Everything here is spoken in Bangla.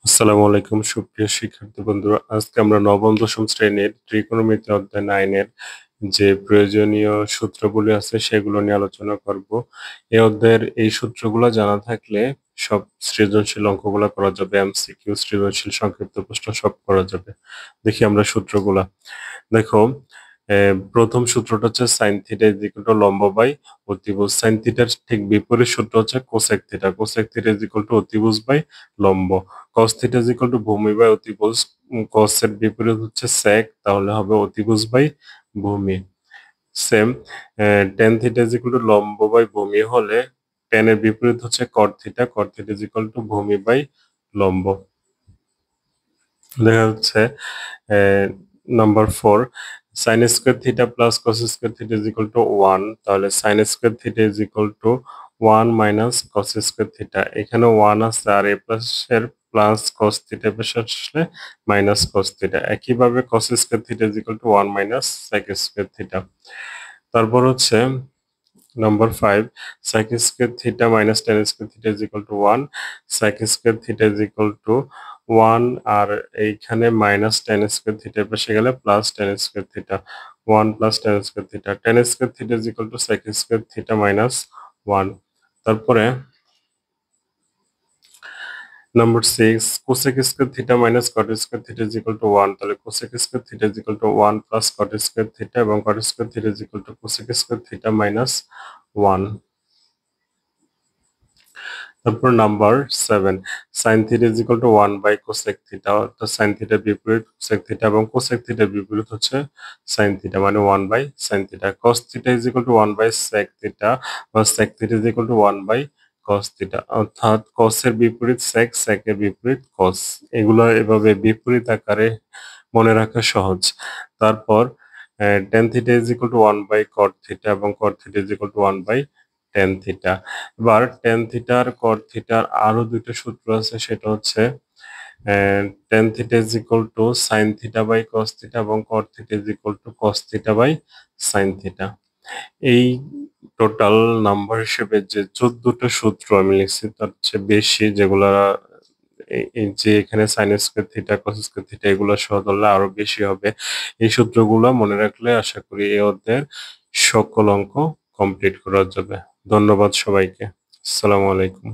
আসসালামু আলাইকুম সুপ্রিয় শিক্ষার্থী বন্ধুরা। আজকে আমরা নবম দশম শ্রেণীর ত্রিকোণমিতি অধ্যায় 9 এর যে প্রয়োজনীয় সূত্রগুলি আছে সেগুলো নিয়ে আলোচনা করব। এই অধ্যায়ের এই সূত্রগুলো জানা থাকলে সব সৃজনশীল অঙ্কগুলা করা যাবে। এমসিকিউ, সৃজনশীল সংক্ষিপ্ত প্রশ্ন সব করা যাবে। দেখি আমরা সূত্রগুলা। দেখো, প্রথম সূত্রটা হচ্ছে sin theta is equal two লম্ব বাই অতিভুজ। sin থিটার ঠিক বিপরীত সূত্র হচ্ছে cosec theta. cosec theta is equal two অতিভুজ বাই লম্ব। cos theta is equal two ভূমি বাই অতিভুজ। cos এর বিপরীত হচ্ছে sec, তাহলে হবে অতিভুজ বাই ভূমি। Same tan theta is equal two লম্ব বাই ভূমি হলে tan এর বিপরীত হচ্ছে cot theta. cot theta is equal two ভূমি বাই লম্ব। দেখা যাচ্ছে number 4, sin square theta plus cos square theta is equal to 1, তাহলে sin square theta is equal to 1 minus cos square theta. এখানে 1 আছে আর এর প্লাস cos থিটা পাশে আসলে মাইনাস cos থিটা। একইভাবে cos square theta is equal to 1 minus sec square theta. তারপর হচ্ছে number 5, sec square theta minus tan square theta is equal to 1, sec square theta is equal to 1 আর এইখানে মাইনাস tan স্কয়ার থিটা পাশে গেলে plus tan square theta. 1 plus tan square theta. tan square theta is equal two sec square theta minus 1। তারপরে number 6, cosec square theta minus cot square theta is equal to 1, তাহলে cosec square theta is equal to 1 plus cot square theta এবং cot square theta is equal to cosec square theta minus 1। তারপর number 7, sin theta is equal to 1 by cosec theta, অর্থাৎ sin থিটার বিপরীত cosec থিটা এবং cosec থিটার বিপরীত হচ্ছে sin থিটা, মানে 1 by sin theta. cos theta is equal to 1 by sec theta বা sec theta is equal to 1 by cos theta, অর্থাৎ cos এর বিপরীত sec, sec এর বিপরীত cos। এগুলো এভাবে বিপরীত আকারে মনে রাখা সহজ। তারপর tan theta is equal to 1 by cot theta এবং cot theta is equal to 1 by tan theta. এবার tan থিটা আর cot থিটার আরো দুইটা সূত্র আছে, সেটা হচ্ছে tan theta is equal to sin theta by cos theta এবং cot theta is equal to cos theta by sin theta. এই টোটাল নাম্বার হিসেবে যে 14টা সূত্র আমি লিখছি তার চেয়ে বেশি, যেগুলা এই যে এখানে sin square theta, cos square theta এগুলো সহ ধরলে আরো বেশি হবে। এই সূত্রগুলো মনে রাখলে আশা করি এই অধ্যায়ের সকল অঙ্ক কমপ্লিট করা যাবে। ধন্যবাদ সবাইকে। আসসালামু আলাইকুম।